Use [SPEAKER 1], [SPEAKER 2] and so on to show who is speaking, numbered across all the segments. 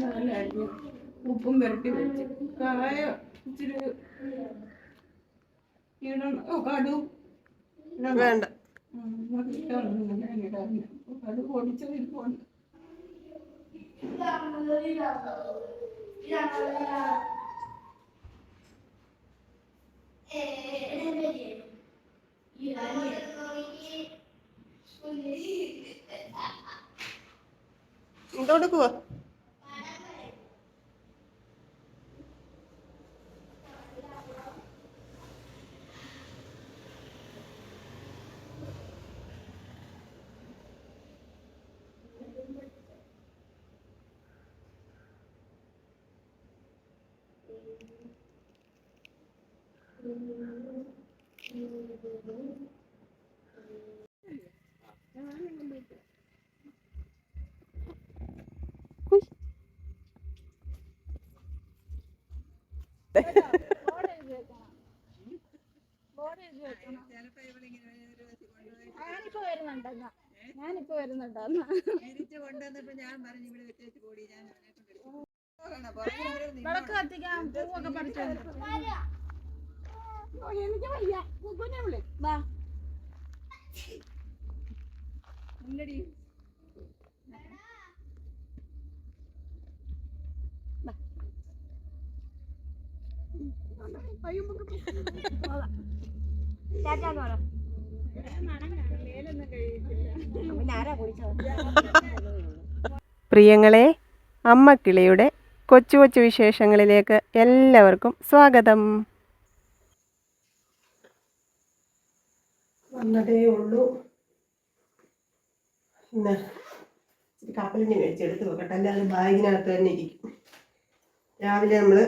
[SPEAKER 1] നല്ല അരിഞ്ഞ് ഉപ്പും പുരട്ടി വെച്ച് കായ ഇച്ചിരി കടും
[SPEAKER 2] വേണ്ട.
[SPEAKER 1] കടു പൊടിച്ചത് ഇരിപ്പുണ്ട്.
[SPEAKER 2] കൊടുക്കുവോ?
[SPEAKER 1] ഞാനിപ്പോ വരുന്നുണ്ടെന്ന് വിളക്ക് കത്തിക്കാം. പൂവൊക്കെ പറിച്ചു എനിക്ക് വയ്യ. കുക്കുനെ വിളി വാ. ഇല്ലടി
[SPEAKER 2] പ്രിയങ്ങളെ, അമ്മക്കിളിയുടെ കൊച്ചു കൊച്ചു വിശേഷങ്ങളിലേക്ക് എല്ലാവർക്കും സ്വാഗതം. വന്നതേ ഉള്ളൂ. ഇന്ന് കപ്പലിനെ മേടിച്ചെടുത്ത് വെക്കട്ടെ, അല്ലാതെ ബാഗിനകത്ത് തന്നെ ഇരിക്കും. രാവിലെ നമ്മൾ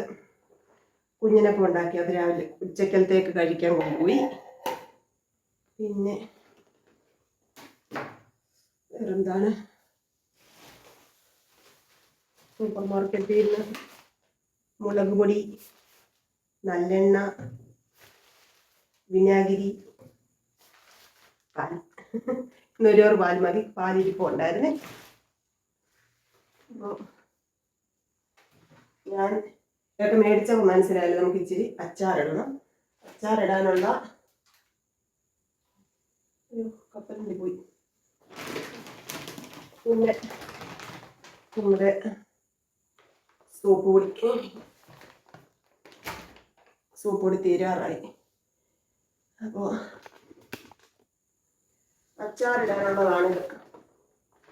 [SPEAKER 2] കുഞ്ഞിനപ്പം ഉണ്ടാക്കി, അത് രാവിലെ ഉച്ചക്കലത്തേക്ക് കഴിക്കാൻ കൊണ്ടുപോയി. പിന്നെ വേറെന്താണ്, സൂപ്പർ മാർക്കറ്റിൽ നിന്ന് മുളക് പൊടി, നല്ലെണ്ണ, വിനാഗിരി, പാൽ. ഇന്നൊരു പാൽ മതി, പാലിരിപ്പം ഉണ്ടായിരുന്നേ. അപ്പോൾ ഞാൻ ഇതൊക്കെ മേടിച്ചപ്പോൾ മനസ്സിലായാലും നമുക്ക് ഇച്ചിരി അച്ചാറിടണം. അച്ചാറിടാനുള്ള കപ്പലിൻ്റെ പോയി. പിന്നെ നമ്മുടെ സോപ്പ് പൊടി തീരാറായി. അപ്പോൾ അച്ചാറിടാനുള്ളതാണിത്.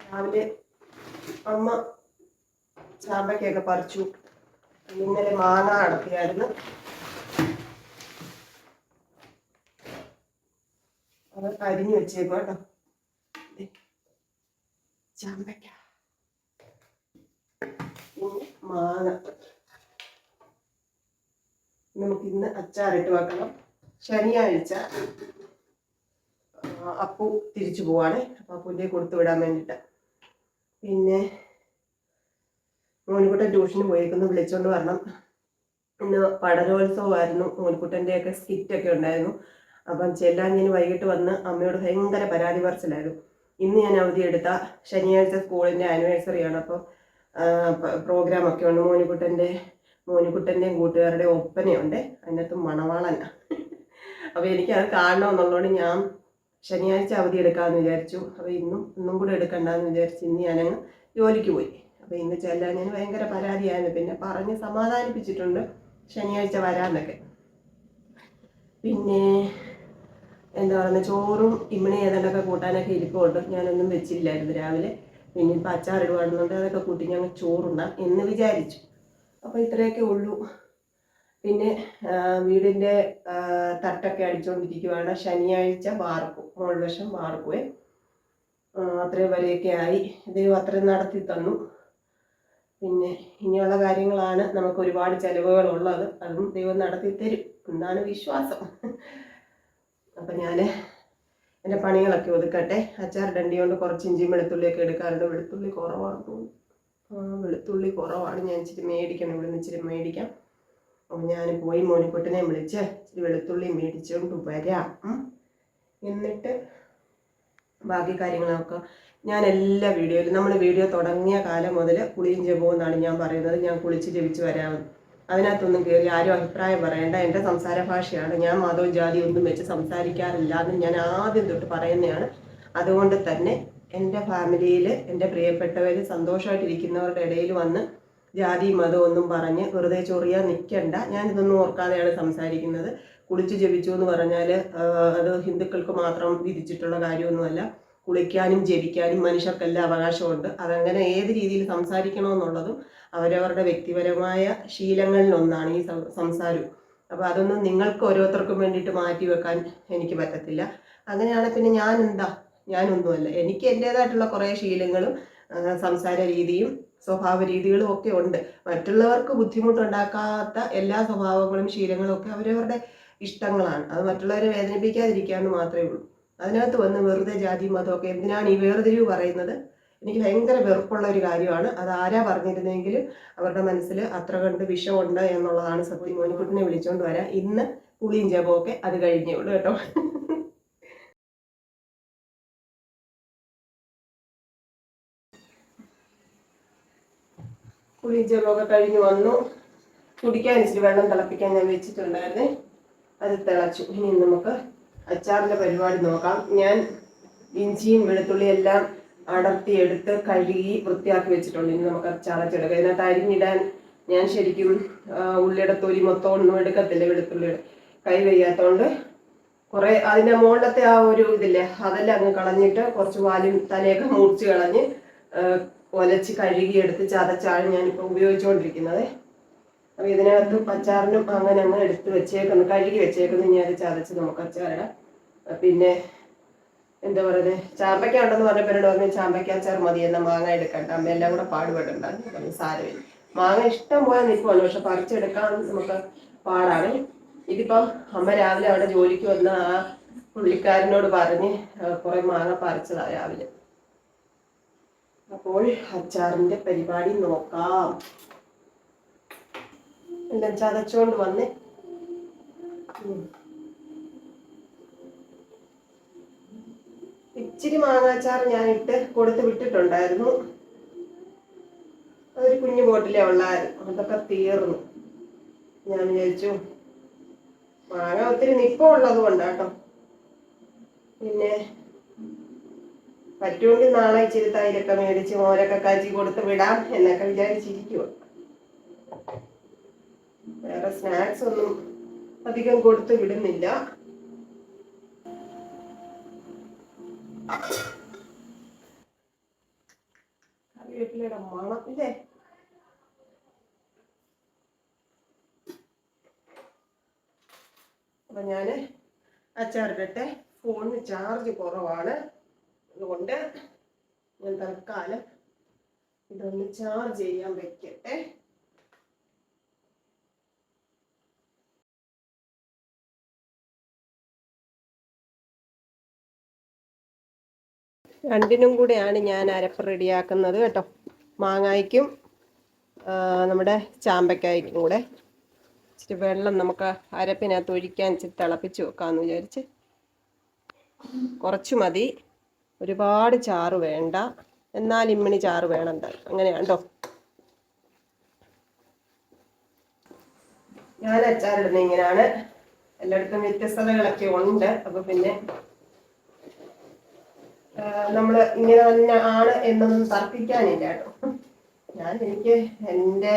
[SPEAKER 2] രാവിലെ അമ്മ ചാമ്പയ്ക്കൊക്കെ പറിച്ചു. ഇന്നലെ മാങ്ങ അടത്തിയായിരുന്നു, അത് അരിഞ്ഞു വെച്ചേക്കും കേട്ടോ. ചാമ്പയ്ക്ക, പിന്നെ മാങ്ങ. നമുക്കിന്ന് അച്ചാറിട്ട് വെക്കണം. ശനിയാഴ്ച അപ്പു തിരിച്ചു പോവാണ്. അപ്പം അപ്പൂൻ്റെ കൊടുത്തു വിടാൻ വേണ്ടിയിട്ട്. പിന്നെ മോനിക്കുട്ടൻ ട്യൂഷന് പോയേക്കുന്നു, വിളിച്ചോണ്ട് വരണം. ഇന്ന് പഠനോത്സവമായിരുന്നു. മോനിക്കുട്ടൻ്റെയൊക്കെ സ്കിറ്റൊക്കെ ഉണ്ടായിരുന്നു. അപ്പം ചെല്ലാഞ്ഞിന് വൈകിട്ട് വന്ന് അമ്മയോട് ഭയങ്കര പരാതി പറച്ചിലായിരുന്നു. ഇന്ന് ഞാൻ അവധി എടുത്ത, ശനിയാഴ്ച സ്കൂളിൻ്റെ ആനിവേഴ്സറിയാണ്. അപ്പോൾ പ്രോഗ്രാമൊക്കെ ഉണ്ട്. മോനിക്കുട്ടൻ്റെയും കൂട്ടുകാരുടെയും ഒപ്പനയുണ്ട്. അതിനകത്ത് മണവാളനാണ്. അപ്പോൾ എനിക്കത് കാണണമെന്നുള്ളതുകൊണ്ട് ഞാൻ ശനിയാഴ്ച അവധി എടുക്കാമെന്ന് വിചാരിച്ചു. അപ്പോൾ ഇന്നും കൂടെ എടുക്കണ്ടെന്ന് വിചാരിച്ച് ഇന്ന് ഞാനങ്ങ് ജോലിക്ക് പോയി. അപ്പോൾ ഇന്ന് ചെല്ലാൻ ഞാൻ ഭയങ്കര പരാതിയായിരുന്നു. പിന്നെ പറഞ്ഞ് സമാധാനിപ്പിച്ചിട്ടുണ്ട് ശനിയാഴ്ച വരാമെന്നൊക്കെ. പിന്നെ എന്താ പറയുക, ചോറും ഇമ്മണി ഏതാണ്ടൊക്കെ കൂട്ടാനൊക്കെ ഇരിപ്പുണ്ട്. ഞാനൊന്നും വെച്ചില്ലായിരുന്നു രാവിലെ. പിന്നെ ഇപ്പം അച്ചാറിടുവാണെന്നുണ്ട്, അതൊക്കെ കൂട്ടി ഞങ്ങൾ ചോറുണ്ടാം എന്ന് വിചാരിച്ചു. അപ്പോൾ ഇത്രയൊക്കെ ഉള്ളൂ. പിന്നെ വീടിൻ്റെ തട്ടൊക്കെ അടിച്ചുകൊണ്ടിരിക്കുവാണ്. ശനിയാഴ്ച വാർക്കും, മോൾ വശം വാർക്കുവേ. അത്രയും വരെയൊക്കെ ആയി. ദൈവം അത്രയും നടത്തി തന്നു. പിന്നെ ഇനിയുള്ള കാര്യങ്ങളാണ് നമുക്ക് ഒരുപാട് ചിലവുകളുള്ളത്. അതും ദൈവം നടത്തി തരും എന്നാണ് വിശ്വാസം. അപ്പം ഞാൻ എൻ്റെ പണികളൊക്കെ ഒതുക്കട്ടെ. അച്ചാറിടണ്ടി കൊണ്ട് കുറച്ച് ഇഞ്ചിയും വെളുത്തുള്ളിയൊക്കെ എടുക്കാറുണ്ട്. വെളുത്തുള്ളി കുറവാണ് തോന്നുന്നു. വെളുത്തുള്ളി കുറവാണ്. ഞാൻ ഇച്ചിരി മേടിക്കണം, ഇവിടെ നിന്ന് ഇച്ചിരി മേടിക്കാം. അപ്പം ഞാൻ പോയി മോനിക്കുട്ടനെ വിളിച്ച് ഇച്ചിരി വെളുത്തുള്ളി മേടിച്ചുകൊണ്ട് വരാം. എന്നിട്ട് ബാക്കി കാര്യങ്ങളൊക്കെ ഞാൻ എല്ലാ വീഡിയോയിലും നമ്മൾ വീഡിയോ തുടങ്ങിയ കാലം മുതൽ കുളിയും ജപവും എന്നാണ് ഞാൻ പറയുന്നത്. ഞാൻ കുളിച്ച് ജപിച്ച് വരാമെന്ന്. അതിനകത്തൊന്നും കയറി ആരും അഭിപ്രായം പറയേണ്ട. എൻ്റെ സംസാര ഭാഷയാണ്. ഞാൻ മതവും ജാതിയും ഒന്നും വെച്ച് സംസാരിക്കാറില്ല എന്ന് ഞാൻ ആദ്യം തൊട്ട് പറയുന്നതാണ്. അതുകൊണ്ട് തന്നെ എൻ്റെ ഫാമിലിയിൽ എൻ്റെ പ്രിയപ്പെട്ടവർ സന്തോഷമായിട്ടിരിക്കുന്നവരുടെ ഇടയിൽ വന്ന് ജാതി മതം ഒന്നും പറഞ്ഞ് വെറുതെ ചൊറിയാൻ നിൽക്കണ്ട. ഞാനിതൊന്നും ഓർക്കാതെയാണ് സംസാരിക്കുന്നത്. കുളിച്ച് ജപിച്ചു എന്ന് പറഞ്ഞാൽ അത് ഹിന്ദുക്കൾക്ക് മാത്രം വിധിച്ചിട്ടുള്ള കാര്യമൊന്നുമല്ല. കുളിക്കാനും ജപിക്കാനും മനുഷ്യർക്കെല്ലാം അവകാശമുണ്ട്. അതങ്ങനെ ഏത് രീതിയിൽ സംസാരിക്കണമെന്നുള്ളതും അവരവരുടെ വ്യക്തിപരമായ ശീലങ്ങളിലൊന്നാണ് ഈ സംസാരം. അപ്പോൾ അതൊന്നും നിങ്ങൾക്ക് ഓരോരുത്തർക്കും വേണ്ടിയിട്ട് മാറ്റി വെക്കാൻ എനിക്ക് പറ്റത്തില്ല. അങ്ങനെയാണ് പിന്നെ ഞാനൊന്നുമല്ല. എനിക്ക് എൻ്റേതായിട്ടുള്ള കുറേ ശീലങ്ങളും സംസാര രീതിയും സ്വഭാവ രീതികളും ഒക്കെ ഉണ്ട്. മറ്റുള്ളവർക്ക് ബുദ്ധിമുട്ടുണ്ടാക്കാത്ത എല്ലാ സ്വഭാവങ്ങളും ശീലങ്ങളും ഒക്കെ അവരവരുടെ ഇഷ്ടങ്ങളാണ്. അത് മറ്റുള്ളവരെ വേദനിപ്പിക്കാതിരിക്കാമെന്ന് മാത്രമേ ഉള്ളൂ. അതിനകത്ത് വന്ന് വെറുതെ ജാതി മതമൊക്കെ എന്തിനാണ് ഈ വേർതിരിവ് പറയുന്നത്? എനിക്ക് ഭയങ്കര വെറുപ്പുള്ള ഒരു കാര്യമാണ്. അത് ആരാ പറഞ്ഞിരുന്നെങ്കിലും അവരുടെ മനസ്സിൽ അത്ര കണ്ട് വിഷമുണ്ട് എന്നുള്ളതാണ് സത്യം. മോനിക്കുട്ടിനെ വിളിച്ചോണ്ട് വരാം. ഇന്ന് കുളിയും ജപമൊക്കെ അത് കഴിഞ്ഞേ ഉള്ളൂ കേട്ടോ. കുളിയും ജപമൊക്കെ കഴിഞ്ഞ് വന്നു. കുടിക്കാൻ ഇച്ചിരി വെള്ളം തിളപ്പിക്കാൻ ഞാൻ വെച്ചിട്ടുണ്ടായിരുന്നേ. അത് തിളച്ചു. ഇനി നമുക്ക് അച്ചാറിൻ്റെ പരിപാടി നോക്കാം. ഞാൻ ഇഞ്ചിയും വെളുത്തുള്ളിയും എല്ലാം അടർത്തിയെടുത്ത് കഴുകി വൃത്തിയാക്കി വെച്ചിട്ടുണ്ട്. ഇനി നമുക്ക് അച്ചാറച്ചെടുക്കാം. ഇതിനകത്ത് അരിഞ്ഞിടാൻ ഞാൻ ശരിക്കും ഉള്ളിയുടെ തൊലി മൊത്തം ഒന്നും എടുക്കത്തില്ല. വെളുത്തുള്ളിയുടെ കൈ വയ്യാത്തതുകൊണ്ട് കുറേ അതിൻ്റെ മുകളിലത്തെ ആ ഒരു ഇതില്ലേ അതെല്ലാം അങ്ങ് കളഞ്ഞിട്ട് കുറച്ച് വാലും തലയൊക്കെ മുറിച്ച് കളഞ്ഞ് ഒലച്ച് കഴുകിയെടുത്ത് ചതച്ചാണ് ഞാനിപ്പോൾ ഉപയോഗിച്ചുകൊണ്ടിരിക്കുന്നത്. അപ്പോൾ ഇതിനകത്ത് അച്ചാറിനും അങ്ങനെ അങ്ങ് എടുത്ത് വെച്ചേക്കുന്നു, കഴുകി വെച്ചേക്കുന്നു. ഇനി അത് ചതച്ച് നമുക്ക് അച്ചാറിടാം. പിന്നെ എന്താ പറയുന്നത്, ചാമ്പയ്ക്ക ഉണ്ടെന്ന് പറഞ്ഞപ്പോൾ എന്നോട് പറഞ്ഞു ചാമ്പയ്ക്ക അച്ചാർ മതി, എന്നാൽ മാങ്ങ എടുക്കണ്ട, അമ്മ എല്ലാം കൂടെ പാടുപെടണ്ട. സാരമില്ല, മാങ്ങ ഇഷ്ടം പോലെ നിൽക്കുമല്ലോ, പക്ഷെ പറിച്ചെടുക്കാൻ നമുക്ക് പാടാണ്. ഇതിപ്പം അമ്മ രാവിലെ അവിടെ ജോലിക്ക് വന്ന ആ പുള്ളിക്കാരനോട് പറഞ്ഞ് കുറെ മാങ്ങ പറിച്ചതാണ് രാവിലെ. അപ്പോൾ അച്ചാറിന്റെ പരിപാടി നോക്കാം. എല്ലാം ചതച്ചോണ്ട് വന്ന് ഇച്ചിരി മാങ്ങാച്ചാർ ഞാൻ ഇട്ട് കൊടുത്ത് വിട്ടിട്ടുണ്ടായിരുന്നു. അതൊരു കുഞ്ഞു ബോട്ടിലേ ഉള്ളായിരുന്നു, അതൊക്കെ തീർന്നു. ഞാൻ വിചാരിച്ചു മാങ്ങ ഒത്തിരി നിപ്പമുള്ളത് കൊണ്ടാട്ടോ. പിന്നെ പറ്റുമെങ്കിൽ നാളെ ഇച്ചിരി തൈരൊക്കെ മേടിച്ച് മോരൊക്കെ കാച്ചി കൊടുത്ത് വിടാം എന്നൊക്കെ വിചാരിച്ചിരിക്കുക. വേറെ സ്നാക്സ് ഒന്നും അധികം കൊടുത്ത് വിടുന്നില്ല. കറിവേപ്പിലയുടെ മണം ഇല്ലേ? അപ്പൊ ഞാന് അച്ചാറിട്ടെ. ഫോണിന് ചാർജ് കുറവാണ്, അതുകൊണ്ട് ഞാൻ തൽക്കാലം ഇതൊന്ന് ചാർജ് ചെയ്യാൻ വെക്കട്ടെ. രണ്ടിനും കൂടെയാണ് ഞാൻ അരപ്പ് റെഡിയാക്കുന്നത് കേട്ടോ. മാങ്ങായ്ക്കും നമ്മുടെ ചാമ്പയ്ക്കായ്ക്കും കൂടെ. ഇച്ചിരി വെള്ളം നമുക്ക് അരപ്പിനകത്ത് ഒഴിക്കാൻ ഇച്ചിരി തിളപ്പിച്ച് വെക്കാമെന്ന് വിചാരിച്ച്. കുറച്ച് മതി, ഒരുപാട് ചാറ് വേണ്ട, എന്നാൽ ഇമ്മിണി ചാറ് വേണം. അങ്ങനെയാണ് കേട്ടോ ഞാൻ അച്ചാറിടുന്നത്. ഇങ്ങനെയാണ്. എല്ലായിടത്തും വ്യത്യസ്തതകളൊക്കെ ഉണ്ട്. അപ്പോൾ പിന്നെ നമ്മൾ ഇങ്ങനെ തന്നെ ആണ് എന്നൊന്നും തർക്കിക്കാനില്ല കേട്ടോ. എനിക്ക് എൻ്റെ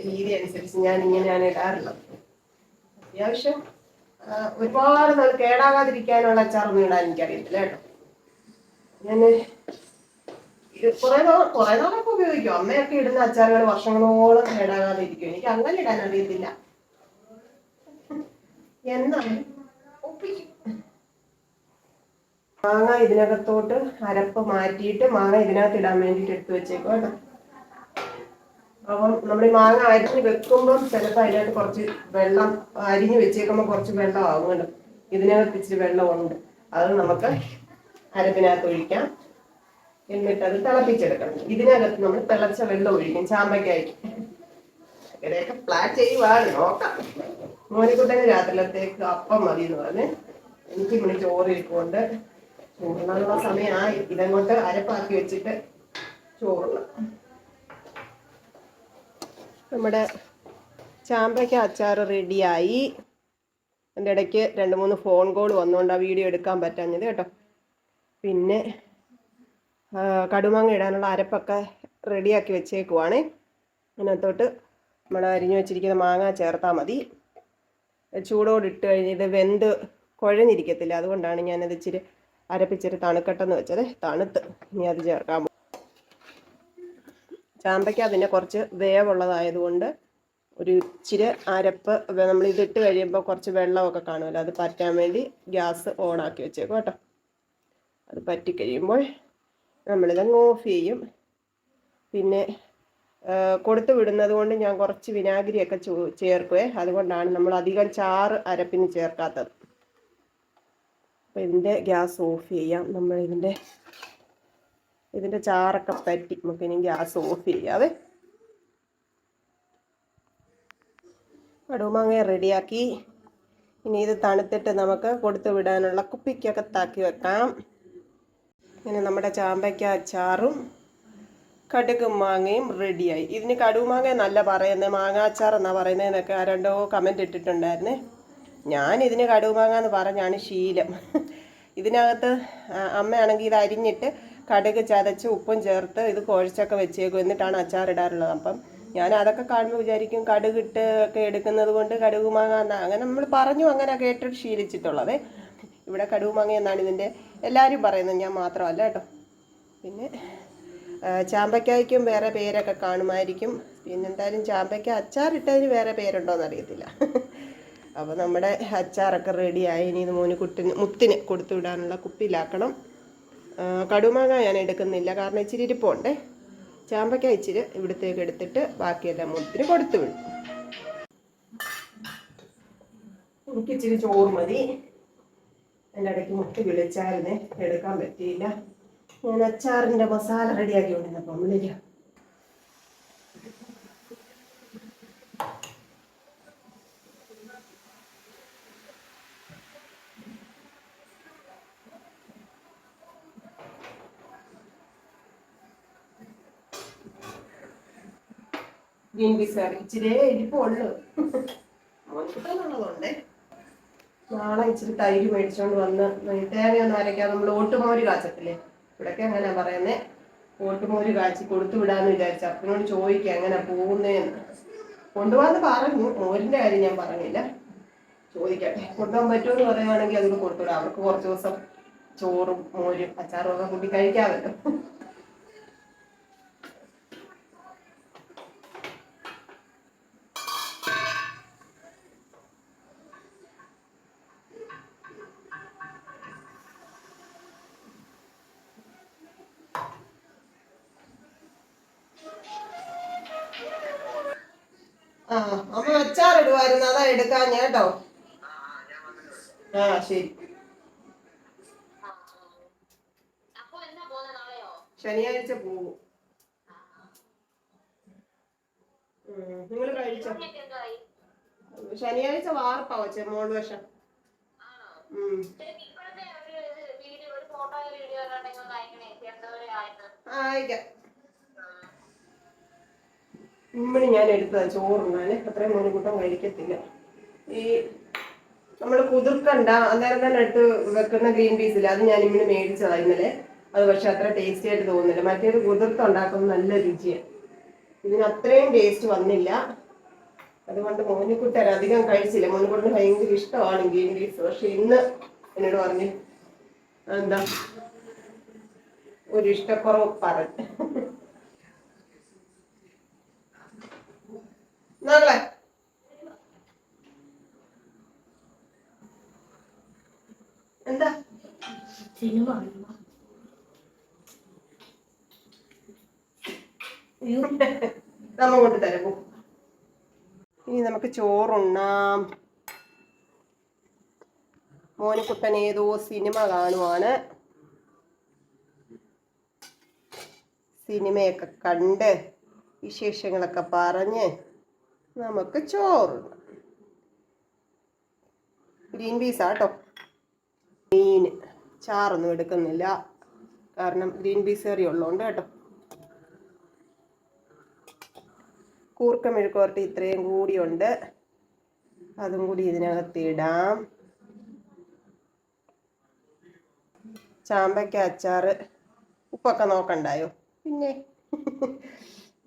[SPEAKER 2] രീതി അനുസരിച്ച് ഞാൻ ഇങ്ങനെയാണ് ഇടാറുള്ളത്. അത്യാവശ്യം ഒരുപാട് നാൾ കേടാകാതിരിക്കാനുള്ള അച്ചാറൊന്നും ഇടാൻ എനിക്കറിയത്തില്ല കേട്ടോ. ഞാൻ കുറെ നാളൊക്കെ ഉപയോഗിക്കും. അമ്മയൊക്കെ ഇടുന്ന അച്ചാറുകൾ വർഷങ്ങളോളം കേടാകാതെ ഇരിക്കും. എനിക്ക് അങ്ങനെ ഇടാൻ അറിയത്തില്ല, എന്നാണ് ഒപ്പിക്കും. മാങ്ങ ഇതിനകത്തോട്ട് അരപ്പ് മാറ്റിയിട്ട് മാങ്ങ ഇതിനകത്ത് ഇടാൻ വേണ്ടിയിട്ട് എടുത്ത് വെച്ചേക്കും കേട്ടോ. അപ്പം നമ്മൾ ഈ മാങ്ങ അരിഞ്ഞ് വെക്കുമ്പം ചിലപ്പോൾ അതിനകത്ത് കുറച്ച് വെള്ളം, അരിഞ്ഞ് വെച്ചേക്കുമ്പോൾ കുറച്ച് വെള്ളം ആവും കേട്ടോ. ഇതിനകത്ത് ഇച്ചിരി വെള്ളമുണ്ട്, അത് നമുക്ക് അരപ്പിനകത്ത് ഒഴിക്കാം. എന്നിട്ട് അത് തിളപ്പിച്ചെടുക്കണം. ഇതിനകത്ത് നമ്മൾ തിളച്ച വെള്ളം ഒഴിക്കും ചാമ്പയ്ക്കായി. ഇങ്ങനെയൊക്കെ പ്ലാൻ ചെയ്യുവാണ്, നോക്കാം. മോനിക്കുട്ടന് രാത്രിയിലത്തേക്ക് അപ്പം മതി എന്ന് പറഞ്ഞ് എനിക്ക് ഇവിടെ ചോറ് ഇരിക്കുകൊണ്ട് ചോറിനുള്ള സമയമായി. ഇതങ്ങോട്ട് അരപ്പാക്കി വെച്ചിട്ട് ചോറുള്ള. നമ്മുടെ ചാമ്പയ്ക്ക അച്ചാർ റെഡിയായി. എൻ്റെ ഇടയ്ക്ക് 2-3 ഫോൺ കോൾ വന്നുകൊണ്ട് ആ വീഡിയോ എടുക്കാൻ പറ്റാഞ്ഞത് കേട്ടോ. പിന്നെ കടുമാങ്ങ ഇടാനുള്ള അരപ്പൊക്കെ റെഡിയാക്കി വെച്ചേക്കുവാണേ. അതിനകത്തോട്ട് നമ്മൾ അരിഞ്ഞു വെച്ചിരിക്കുന്ന മാങ്ങ ചേർത്താൽ മതി. ചൂടോട് ഇട്ട് കഴിഞ്ഞ് ഇത് വെന്ത് കുഴഞ്ഞിരിക്കത്തില്ല. അതുകൊണ്ടാണ് ഞാനത് ഇച്ചിരി അരപ്പിച്ചിരി തണുക്കട്ടെന്ന് വെച്ചത്. തണുത്ത് ഇനി അത് ചേർക്കാൻ പോകും. ചാമ്പയ്ക്ക പിന്നെ കുറച്ച് വേവുള്ളതായതുകൊണ്ട് ഒരു ഇച്ചിരി അരപ്പ് നമ്മൾ ഇതിട്ട് കഴിയുമ്പോൾ കുറച്ച് വെള്ളമൊക്കെ കാണുമല്ലോ, അത് പറ്റാൻ വേണ്ടി ഗ്യാസ് ഓണാക്കി വെച്ചേക്കും കേട്ടോ. അത് പറ്റിക്കഴിയുമ്പോൾ നമ്മളിതങ്ങ് ഓഫ് ചെയ്യും. പിന്നെ കൊടുത്തു വിടുന്നത് കൊണ്ട് ഞാൻ കുറച്ച് വിനാഗിരിയൊക്കെ ചേർക്കുവേ. അതുകൊണ്ടാണ് നമ്മൾ അധികം ചാറ് അരപ്പിന് ചേർക്കാത്തത്. അപ്പോൾ ഇതിൻ്റെ ഗ്യാസ് ഓഫ് ചെയ്യാം. നമ്മൾ ഇതിൻ്റെ ചാറൊക്കെ പറ്റി നമുക്കിനി ഗ്യാസ് ഓഫ് ചെയ്യാവേ. കടുമാങ്ങ റെഡിയാക്കി. ഇനി ഇത് തണുത്തിട്ട് നമുക്ക് കൊടുത്തു വിടാനുള്ള കുപ്പിക്കകത്താക്കി വെക്കാം. ഇങ്ങനെ നമ്മുടെ ചാമ്പയ്ക്ക അച്ചാറും കടുക് മാങ്ങയും റെഡിയായി. ഇതിന് കടുമാങ്ങ എന്നല്ല പറയുന്നത്, മാങ്ങ അച്ചാർ എന്നാണ് പറയുന്നതെന്നൊക്കെ ആരണ്ടോ കമൻറ്റ് ഇട്ടിട്ടുണ്ടായിരുന്നേ. ഞാനിതിന് കടുമാങ്ങ എന്ന് പറഞ്ഞാണ് ശീലം. ഇതിനകത്ത് അമ്മയാണെങ്കിൽ ഇത് അരിഞ്ഞിട്ട് കടുക് ചതച്ച് ഉപ്പും ചേർത്ത് ഇത് കുഴച്ചൊക്കെ വെച്ചേക്കും, എന്നിട്ടാണ് അച്ചാറിടാറുള്ളത്. അപ്പം ഞാൻ അതൊക്കെ കാണുമ്പോൾ വിചാരിക്കും കടുകിട്ട് ഒക്കെ എടുക്കുന്നത് കൊണ്ട് കടുക് മാങ്ങ എന്നാ, അങ്ങനെ നമ്മൾ പറഞ്ഞു അങ്ങനെ കേട്ടിട്ട് ശീലിച്ചിട്ടുള്ളത്. ഇവിടെ കടുക് മാങ്ങ എന്നാണ് ഇതിൻ്റെ എല്ലാവരും പറയുന്നത്, ഞാൻ മാത്രമല്ല കേട്ടോ. പിന്നെ ചാമ്പയ്ക്കായ്ക്കും വേറെ പേരൊക്കെ കാണുമായിരിക്കും. പിന്നെ എന്തായാലും ചാമ്പയ്ക്ക അച്ചാറിട്ടതിന് വേറെ പേരുണ്ടോയെന്ന് അറിയത്തില്ല. അപ്പോൾ നമ്മുടെ അച്ചാറൊക്കെ റെഡിയായി. ഇനി ഇത് മുത്തിന് കൊടുത്തു വിടാനുള്ള കുപ്പിയിലാക്കണം. കടുമാങ്ങ ഞാൻ എടുക്കുന്നില്ല, കാരണം ഇച്ചിരി ഇരിപ്പുണ്ടേ. ചാമ്പയ്ക്ക ഇച്ചിരി ഇവിടത്തേക്ക് എടുത്തിട്ട് ബാക്കിയെല്ലാം മുത്തിന് കൊടുത്തു വിടും. എനിക്കിച്ചിരി ചോറ് മതി. എൻ്റെ ഇടയ്ക്ക് മുട്ട് വിളിച്ചായിരുന്നേ, എടുക്കാൻ പറ്റിയില്ല. ഞാൻ അച്ചാറിൻ്റെ മസാല റെഡിയാക്കി കൊണ്ടിരുന്നപ്പോൾ നമ്മളില്ല. ഗ്രീൻ പീസ് കറി ഇച്ചിരി ഇരിപ്പുള്ളൂ, മോനുള്ളതുകൊണ്ടേ. നാളെ ഇച്ചിരി തൈര് മേടിച്ചോണ്ട് വന്ന് തേങ്ങയൊന്നും അരയ്ക്കാതെ നമ്മൾ ഓട്ടുമോര് കാച്ചത്തില്ലേ, ഇവിടൊക്കെ അങ്ങനെ പറയുന്നേ. ഓട്ടുമോര് കാച്ചി കൊടുത്തു വിടാന്ന് വിചാരിച്ചു. അപ്പനോട് ചോദിക്കുക എങ്ങനെ പോകുന്നേന്ന്. കൊണ്ടുപോകാന്ന് പറഞ്ഞു, മോരിന്റെ കാര്യം ഞാൻ പറഞ്ഞില്ല. ചോദിക്കട്ടെ, കൊണ്ടുപോകാൻ പറ്റുമെന്ന് പറയുവാണെങ്കിൽ അതുകൊണ്ട് കൊടുത്തുവിടാം. അവർക്ക് കുറച്ച് ദിവസം ചോറും മോരും അച്ചാറും ഒക്കെ കൂട്ടി കഴിക്കാമല്ലോ. അമ്മ അച്ചാറിടുവായിരുന്നു, അതാ എടുക്കാൻ കേട്ടോ. ശരി. ശനിയാഴ്ച പോകും. നിങ്ങൾ കഴിച്ചോ? ശനിയാഴ്ച വാർപ്പാ വെച്ചേ മോൾ വശം. ആയിക്കാം. ഇമ്മണി ഞാൻ എടുത്തതാണ് ചോറുണ്ണാന്. അത്രയും മോനുകൂട്ടം കഴിക്കത്തില്ല. ഈ നമ്മൾ കുതിർക്കണ്ട അന്നേരം തന്നെ എടുത്ത് വെക്കുന്ന ഗ്രീൻ പീസില്ല, അത് ഞാൻ ഇമ്മണി മേടിച്ചതാണ് ഇന്നലെ. അത് പക്ഷെ അത്ര ടേസ്റ്റി ആയിട്ട് തോന്നുന്നില്ല. മറ്റേത് കുതിർത്തുണ്ടാക്കുന്നത് നല്ല രുചിയാണ്. ഇതിന് അത്രയും ടേസ്റ്റ് വന്നില്ല. അതുകൊണ്ട് മോനിക്കുട്ടൻ അധികം കഴിച്ചില്ല. മോനിക്കുട്ടന് ഭയങ്കര ഇഷ്ടമാണ് ഗ്രീൻ പീസ്. പക്ഷെ ഇന്ന് എന്നോട് പറഞ്ഞു എന്താ ഒരു ഇഷ്ടക്കുറവ് പറഞ്ഞു. നാളെ എന്താ സിനിമ നമ്മ കൊണ്ട് തരപ്പോ. ഇനി നമുക്ക് ചോറുണ്ണാം. മോനിക്കുട്ടൻ ഏതോ സിനിമ കാണുവാണ്. സിനിമയൊക്കെ കണ്ട് വിശേഷങ്ങളൊക്കെ പറഞ്ഞ് നമുക്ക് ചോറുണ്ണാം. ഗ്രീൻ പീസാട്ടോ. മീൻ ചാറൊന്നും എടുക്കുന്നില്ല, കാരണം ഗ്രീൻ പീസ് കറി ഉള്ളതുകൊണ്ട് കേട്ടോ. കൂർക്ക മെഴുക്കുവരട്ടി ഇത്രയും കൂടിയുണ്ട്, അതും കൂടി ഇതിനകത്ത് ഇടാം. ചാമ്പയ്ക്ക അച്ചാർ ഉപ്പൊക്കെ നോക്കണ്ടായോ, പിന്നെ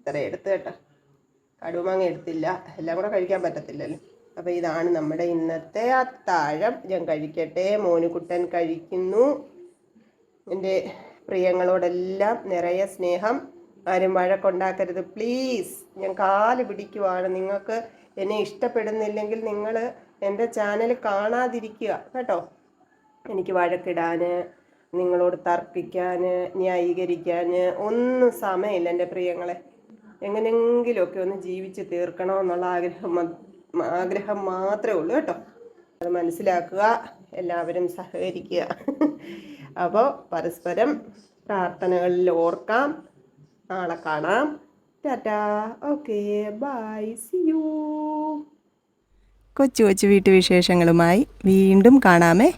[SPEAKER 2] ഇത്ര എടുത്ത് കേട്ടോ. കടുമാങ്ങ എടുത്തില്ല, എല്ലാം കൂടെ കഴിക്കാൻ പറ്റത്തില്ലല്ലോ. അപ്പോൾ ഇതാണ് നമ്മുടെ ഇന്നത്തെ അത്താഴം. ഞാൻ കഴിക്കട്ടെ. മോനുകുട്ടൻ കഴിക്കുന്നു. എൻ്റെ പ്രിയങ്ങളോടെല്ലാം നിറയെ സ്നേഹം. ആരും വഴക്കുണ്ടാക്കരുത് പ്ലീസ്. ഞാൻ കാല് പിടിക്കുവാണ്. നിങ്ങൾക്ക് എന്നെ ഇഷ്ടപ്പെടുന്നില്ലെങ്കിൽ നിങ്ങൾ എൻ്റെ ചാനൽ കാണാതിരിക്കുക കേട്ടോ. എനിക്ക് വഴക്കിടാൻ, നിങ്ങളോട് തർക്കിക്കാൻ, ന്യായീകരിക്കാൻ ഒന്നും സമയമില്ല എൻ്റെ പ്രിയങ്ങളെ. എങ്ങനെയെങ്കിലുമൊക്കെ ഒന്ന് ജീവിച്ച് തീർക്കണമെന്നുള്ള ആഗ്രഹം മാത്രമേ ഉള്ളൂ കേട്ടോ. അത് മനസ്സിലാക്കുക, എല്ലാവരും സഹകരിക്കുക. അപ്പോൾ പരസ്പരം പ്രാർത്ഥനകളിൽ ഓർക്കാം. നാളെ കാണാം. ടാറ്റാ. Okay, bye, see you. കൊച്ചു കൊച്ചു വീട്ടുവിശേഷങ്ങളുമായി വീണ്ടും കാണാമേ.